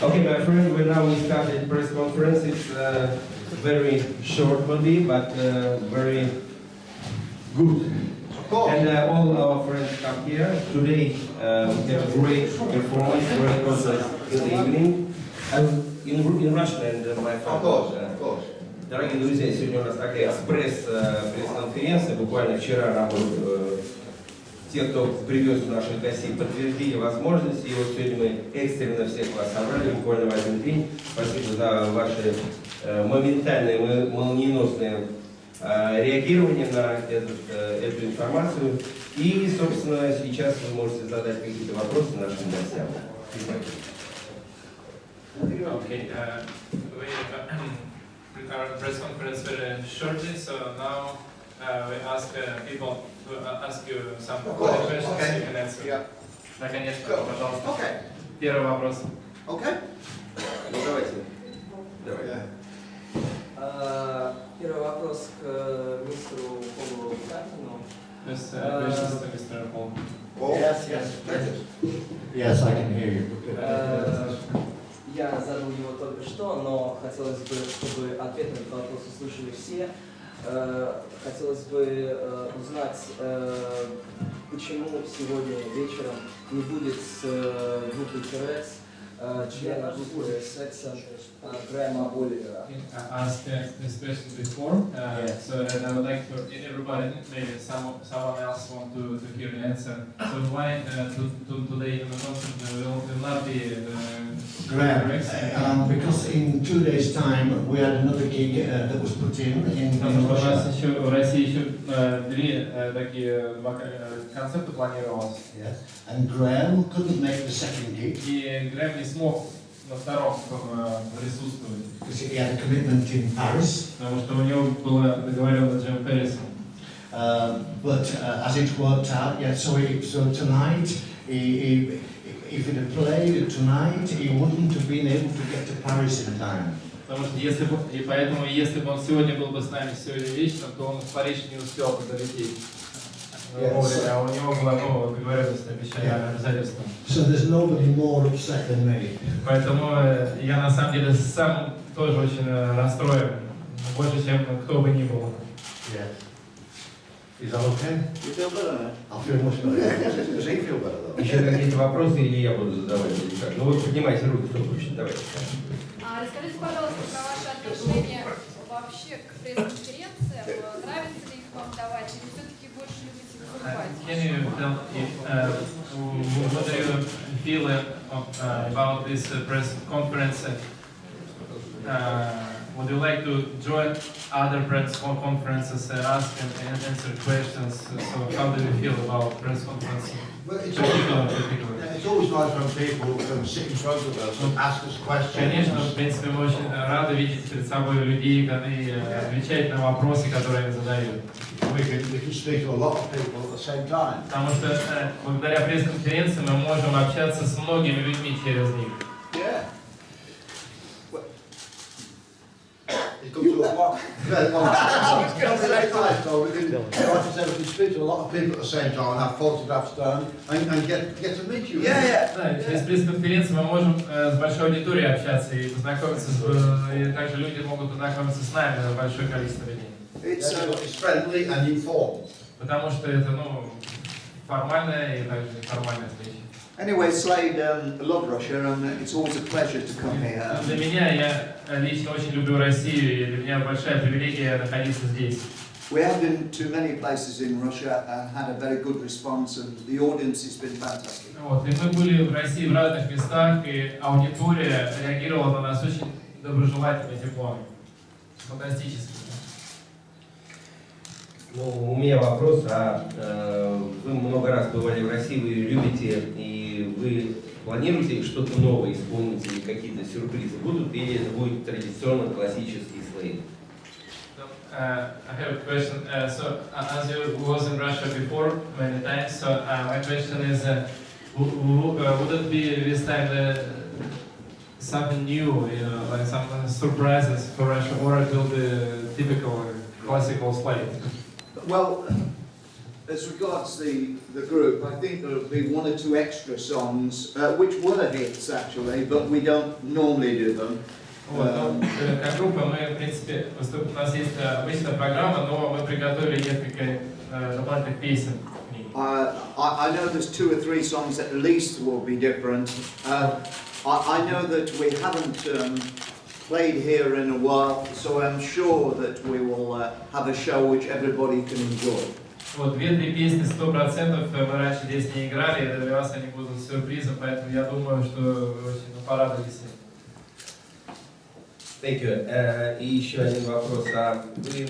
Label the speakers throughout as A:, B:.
A: Okay, my friend, we started press conference. It's very short will be, but very good. And all our friends come here. Today we have a great performance, great concert in the evening. In Russian and my friend.
B: Of course.
A: Дорогие друзья, сегодня у нас такая пресс-конференция. Буквально вчера нам те, кто привез наших гостей, подтвердили возможности. И вот сегодня мы экстренно всех вас собрали, буквально в один день. Спасибо за ваше моментальное, молниеносное реагирование на эту информацию. И, собственно, сейчас вы можете задать какие-то вопросы нашим гостям.
C: Okay, we prepared the press conference very shortly, so now we ask people to ask you some questions you can answer.
B: Yeah.
C: Наконец-то, пожалуйста. Первый вопрос.
B: Okay.
A: Ну, давайте.
D: Первый вопрос к мистеру Полу Катину.
C: Mr. Paul.
B: Yes, I can hear you.
D: Я задал его только что, но хотелось бы, чтобы ответ на этот вопрос услышали все. Хотелось бы узнать, почему сегодня вечером не будет с группой ТРС члена группы секса Грэма Оливера.
C: I asked this question before, so I would like for everybody, maybe someone else want to hear the answer. So why today in the concert will not be
E: Graham, because in 2 days' time we had another gig that was put in
C: Потому что у нас
E: Russia.
C: еще в России еще два концерта планировалось.
E: Yes. And Graham couldn't make the second gig
C: И Грэм не смог на втором присутствовать,
E: because he had a commitment in Paris.
C: потому что у него была договоренность с Джем Пэрисом.
E: But as it worked out, so tonight, if it had played tonight, he wouldn't have been able to get to Paris in time.
C: Потому что поэтому, если бы он сегодня был бы с нами сегодня вечером, то он в Париж не успел бы долететь. А у него была договоренность, обязательства.
E: So there's nobody more upset than me.
C: Поэтому я на самом деле сам тоже очень расстроен, больше, чем кто бы ни был.
E: Yeah. Is that okay?
B: You feel better now?
E: I feel much better.
B: Does he feel better though?
A: Еще какие-то вопросы или я буду задавать, или как? Ну вот поднимайте руки, кто хочет, давайте.
F: Расскажите, пожалуйста, про ваше отношение вообще к пресс-конференциям. Нравится ли их вам давать, или все-таки больше любите выступать?
C: Can you tell what do you feel about this press conference? Would you like to join other press conferences, ask and answer questions? So how do you feel about press conferences?
B: Well, it's always nice when people can sit in front of us and ask us questions.
C: Конечно, в принципе, мы очень рады видеть перед собой людей, которые отвечают на вопросы, которые они задают.
B: We can speak to a lot of people at the same time.
C: Потому что благодаря пресс-конференции мы можем общаться с многими людьми через них.
B: Yeah. It comes to a point. So we can, like I said, we can speak to a lot of people at the same time, have photographs done, and get to meet you.
C: Да, через пресс-конференцию мы можем с большой аудиторией общаться и познакомиться, и также люди могут познакомиться с нами, большое количество людей.
B: It's friendly and informed.
C: Потому что это, формальная и также неформальная встреча.
G: Anyway, SLADE love Russia, and it's always a pleasure to come here.
C: Для меня, я лично очень люблю Россию, и для меня большая привилегия находиться здесь.
G: We have been to many places in Russia and had a very good response, and the audience has been fantastic.
C: Вот, и мы были в России в разных местах, и аудитория реагировала на нас очень доброжелательный, тепло. Фантастически.
A: Ну, у меня вопрос, вы много раз бывали в России, вы ее любите, и вы планируете что-то новое исполнить или какие-то сюрпризы будут, или это будет традиционно классический слейд?
C: I have a question. So, as you was in Russia before many times, so my question is, would it be this time something new, you know, like some surprises for Russia, or it will be typical classical slate?
G: Well, as regards the group, I think there will be one or two extra songs, which were hits actually, but we don't normally do them.
C: Вот, ну, как группа мы, в принципе, у нас есть обычная программа, но мы приготовили несколько дополнительных песен к ней.
G: I know there's 2 or 3 songs at least will be different. I know that we haven't played here in a while, so I'm sure that we will have a show which everybody can enjoy.
C: Вот, 2-3 песни 100% мы раньше здесь не играли, и для вас они будут сюрпризом, поэтому я думаю, что вы очень порадуетесь.
A: Thank you. И еще один вопрос. Вы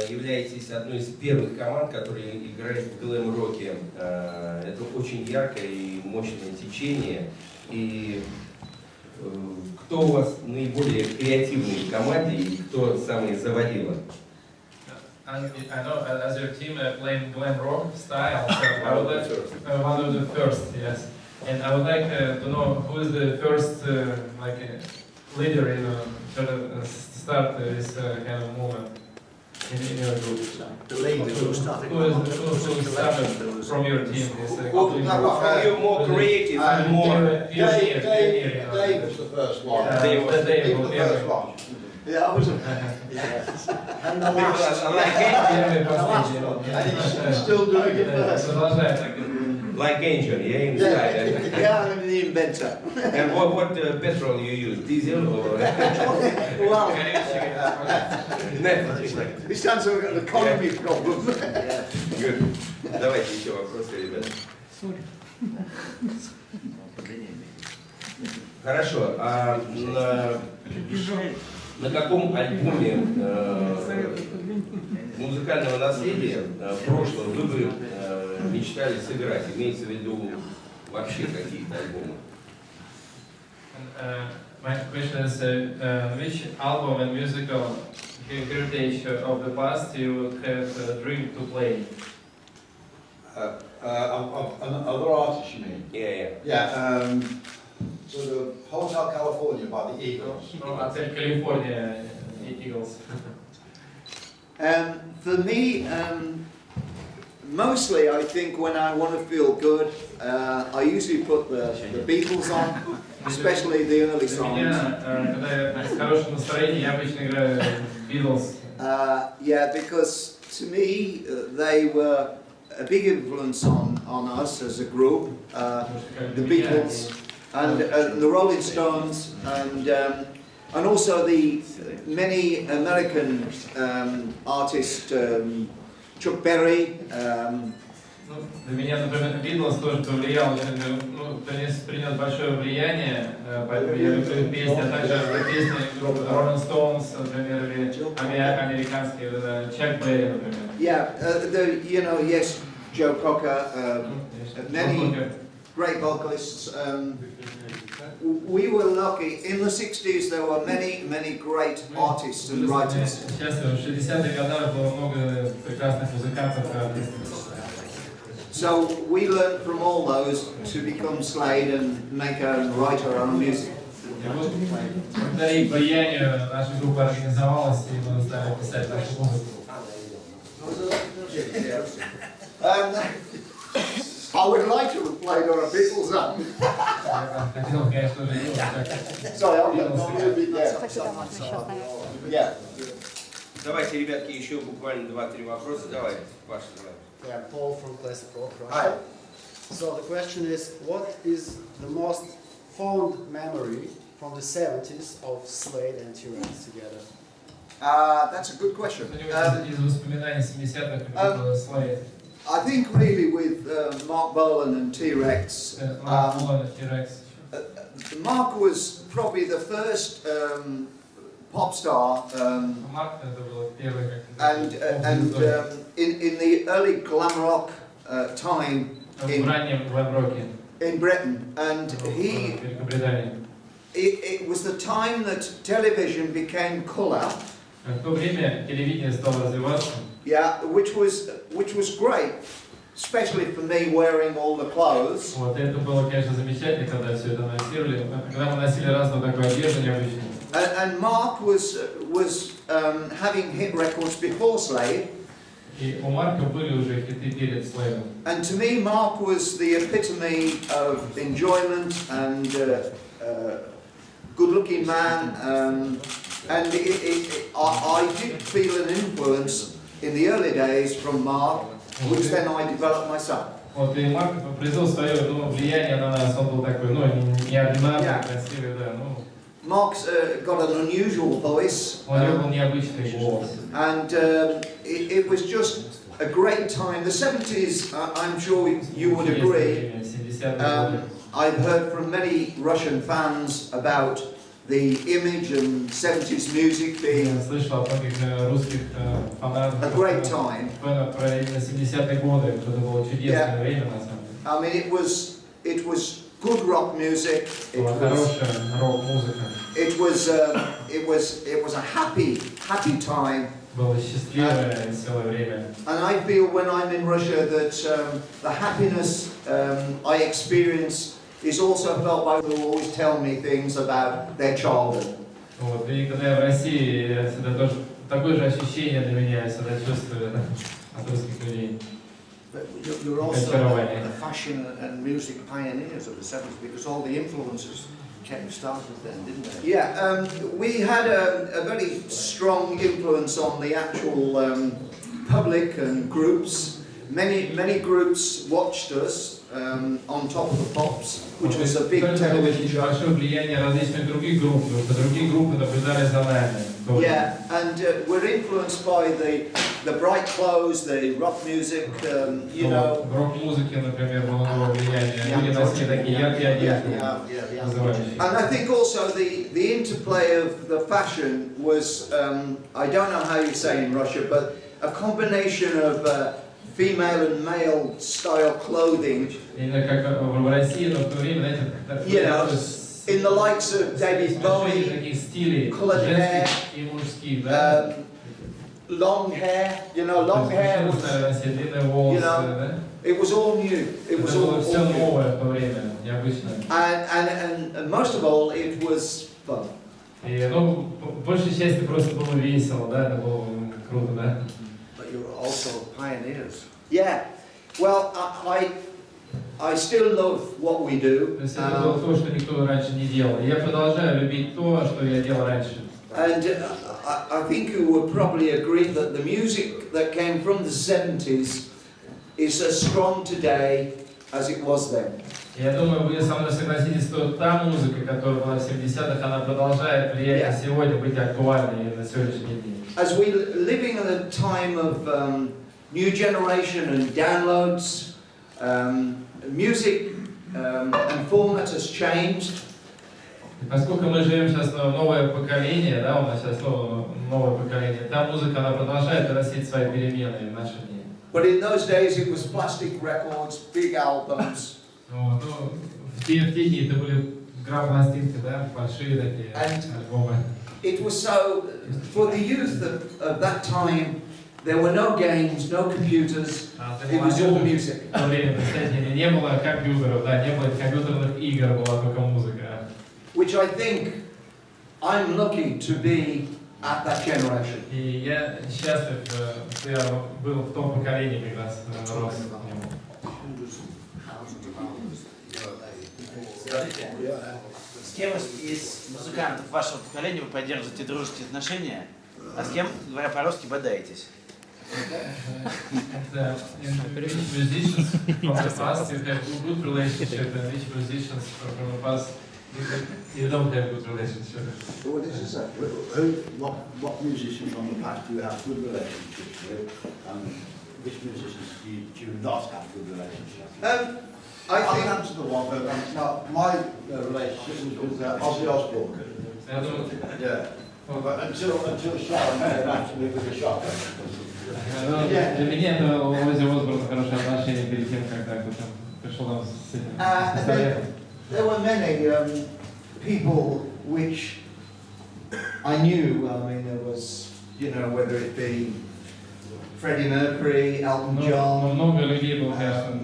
A: являетесь одной из первых команд, которые играет в глэм-роке. Это очень яркое и мощное течение. И кто у вас наиболее креативный в команде и кто самый заводила?
C: I know as your team playing glam rock style, so I would like one of the first, yes. And I would like to know who is the first leader, you know, to start this kind of movement in your group.
B: The leader who started.
C: Who started from your team?
A: Are you more creative and more?
B: Dave was the first one.
C: Yeah,
A: Dave was
B: the first one.
G: Yeah, I was.
B: And the last one. And he's still doing it first.
A: Like engine, yeah, inside.
G: Yeah, I'm the inventor.
A: And what petrol you use? Diesel or?
G: Well, this sounds like an economy problem.
A: Good. Давайте еще вопросы, ребята. Хорошо. На каком альбоме музыкального наследия прошлого вы бы мечтали сыграть? Имеется в виду вообще какие-то альбомы?
C: My question is, which album and musical heritage of the past you would have dreamed to play?
B: Other artists, you mean?
A: Yeah.
B: Yeah. Sort of Hotel California by the Eagles.
C: Hotel California, Eagles.
G: For me, mostly I think when I want to feel good, I usually put the Beatles on, especially the early songs.
C: Когда я с хорошим настроением, я обычно играю Beatles.
G: Yeah, because to me they were a big influence on us as a group. The Beatles and the Rolling Stones and also the many American artists, Chuck Berry.
C: Для меня, например, Beatles тоже повлиял, принес большое влияние, поэтому я люблю песни, а также песни группы Rolling Stones, например, или американские, Chuck Berry, например.
G: Yeah, yes, Joe Cocker, many great vocalists. We were lucky. In the 60s, there were many great artists and writers.
C: В 60-х годах было много прекрасных музыкантов и артистов.
G: So we learned from all those to become SLADE and make and write our own music.
C: Благодаря влиянию наша группа организовалась и мы стали писать нашу музыку.
G: I would like to have played on a Beatles album. Sorry, I'll be there. Yeah.
A: Давайте, ребятки, еще буквально 2-3 вопроса. Давай, Паша, давай.
H: Yeah, Paul from Classic Rock,
B: Hi.
H: Russia. So the question is, what is the most fond memory from the 70s of SLADE and T-Rex together?
G: That's a good question.
C: Из воспоминаний 70-х группы SLADE.
G: I think really with Mark Bolan and T-Rex.
C: Mark Bolan and T-Rex.
G: Mark was probably the first pop star.
C: Марк это был первый как
G: And in the early glam rock time
C: в раннем глэм-роке
G: in Britain, and
C: в Великобритании.
G: it was the time that television became colour.
C: В то время телевидение стало развиваться.
G: Yeah, which was great, especially for me wearing all the clothes.
C: Вот это было, конечно, замечательно, когда все это анонсировали, когда мы носили разную такую одежду необычную.
G: And Mark was having hit records before SLADE.
C: И у Марка были уже хиты перед SLADE.
G: And to me, Mark was the epitome of enjoyment and good-looking man. And I did feel an influence in the early days from Mark, which then I developed myself.
C: Вот и Марк произвел свое влияние на нас, он был такой, неординарный, красивый, да,
G: Mark's got an unusual voice.
C: У него был необычный голос.
G: And it was just a great time. The 70s, I'm sure you would agree. I've heard from many Russian fans about the image and 70s music being a great time. I mean, it was good rock music. It was a happy time. And I feel when I'm in Russia that the happiness I experience is also felt by people who always tell me things about their childhood.
C: Вот, и когда я в России, это тоже такое же ощущение для меня, я всегда чувствую от русских людей.
E: You're also the fashion and music pioneers of the 70s because all the influences came started then, didn't they?
G: Yeah, we had a very strong influence on the actual public and groups. Many groups watched us on Top of the Pops, which was a big television show.
C: Большое влияние различных других групп, потому что другие группы наблюдали за нами.
G: Yeah, and we're influenced by the bright clothes, the rock music, you know.
C: Рок-музыки, например, было влияние. Люди носили такие яркие одежды.
G: And I think also the interplay of the fashion was, I don't know how you say in Russia, but a combination of female and male style clothing. You know, in the likes of David Bowie, coloured hair, long hair, you know, long hair was, you know, it was all new. It was all new. And most of all, it was fun.
C: Большей части просто было весело, да, это было круто, да.
E: But you were also pioneers.
G: Yeah. Well, I still love what we do.
C: Это было то, что никто раньше не делал. Я продолжаю любить то, что я делал раньше.
G: And I think you would probably agree that the music that came from the 70s is as strong today as it was then.
C: Я думаю, вы со мной согласитесь, что та музыка, которая была в 70-х, она продолжает влиять на сегодня, быть актуальной на сегодняшний день.
G: As we living in a time of new generation and downloads, music and format has changed.
C: Поскольку мы живем сейчас в новое поколение, да, у нас сейчас новое поколение, та музыка, она продолжает вносить свои перемены в наши дни.
G: But in those days it was plastic records, big albums.
C: Ну, в те дни это были грамм-пластинки, да, большие такие альбомы.
G: It was so, for the youth of that time, there were no games, no computers, it was all music.
C: В то время, кстати, не было компьютеров, да, не было компьютерных игр, была только музыка.
G: Which I think I'm lucky to be at that generation.
C: И я счастлив, что я был в том поколении, как раз рос.
B: Скажите, с кем из музыкантов вашего поколения вы поддерживаете дружеские отношения, а с кем, говоря по-русски, бодаетесь?
C: Which musicians from the past you have good relationship and which musicians from the past you don't have good relationship?
E: What is it, sir? What musicians from the past do you have good relationships with, and which musicians do you not have good relationships?
G: I think
E: I'll answer the one, but my relationship was with Ozzy Osbourne. Yeah.
I: But until Sharon met him, actually was a shocker.
C: Для меня это у Оззи Осборна хорошее отношение перед тем, когда кто-то пришел нам с этим пистолетом.
G: There were many people which I knew. I mean, there was, you know, whether it be Freddie Mercury, Elton John.
C: Много людей было, конечно,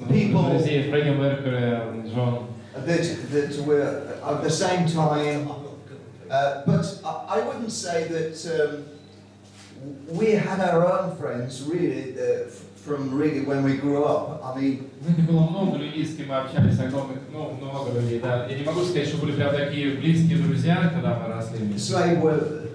C: друзей, Фредди Меркьюри, Элтон Джон.
G: That were at the same time, but I wouldn't say that we had our own friends really from really when we grew up. I mean,
C: Было много людей, с кем мы общались, много людей, да. Я не могу сказать, что были прям такие близкие друзья, когда мы росли.
G: SLADE were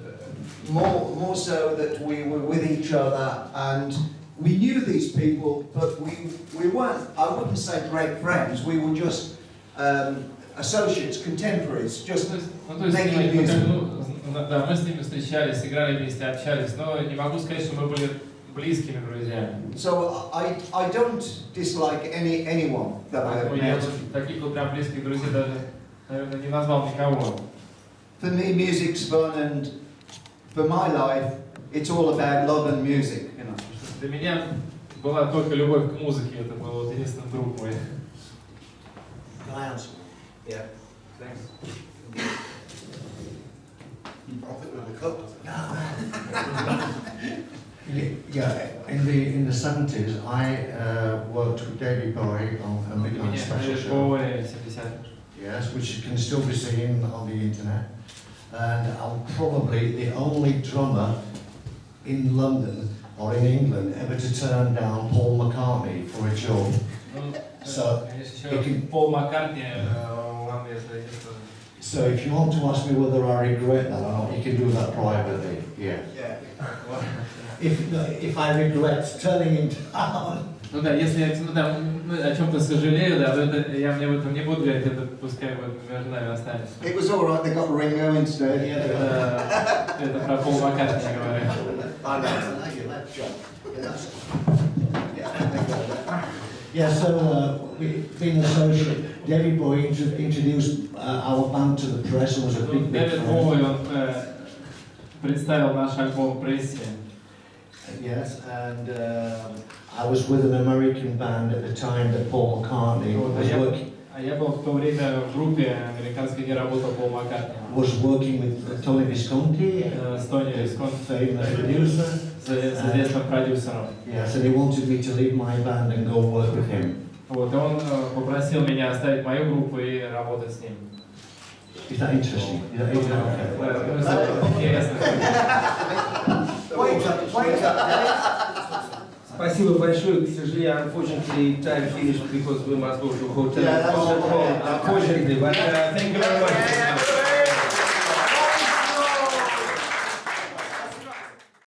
G: more so that we were with each other and we knew these people, but we weren't. I wouldn't say great friends. We were just associates, contemporaries, just making music.
C: Да, мы с ними встречались, играли вместе, общались, но не могу сказать, что мы были близкими друзьями.
G: So I don't dislike anyone that I met.
C: Таких вот прям близких друзей даже, наверное, не назвал никого.
G: For me, music's fun, and for my life, it's all about love and music. You know.
C: Для меня была только любовь к музыке, это был вот единственный друг мой.
E: Can I answer?
A: Yeah. Thanks.
E: Yeah, in the 70s, I worked with David Bowie on a midnight special show. Yes, which can still be seen on the internet. And I'm probably the only drummer in London or in England ever to turn down Paul McCartney for a job. So,
C: Paul McCartney.
E: So if you want to ask me whether I regret that or not, you can do that privately. Yeah. If I regret turning him down.
C: Ну да, если я о чем-то сожалею, да, то это, я мне в этом не буду говорить, это пускай между нами останется.
G: It was all right. They got Ringo instead.
C: Это про Пол Маккартни говорю.
E: Yeah, so we've been associated. David Bowie introduced our band to the press and was a big
C: Дэвид Боуи, он представил наш альбом прессе.
E: Yes, and I was with an American band at the time that Paul McCartney was working.
C: А я был в то время в группе американской, где работал Пол Маккартни.
E: Was working with Tony Visconti,
C: с Тони Висконти,
E: famous producer,
C: с известным продюсером.
E: Yes, and he wanted me to leave my band and go work with him.
C: Вот, и он попросил меня оставить мою группу и работать с ним.
E: Is that interesting? Is that
C: Интересно.
G: Wait up.
A: Спасибо большое. К сожалению, unfortunately, time finished because we must go to hotel.
G: Yeah, that's okay.
A: Unfortunately, but thank you very much.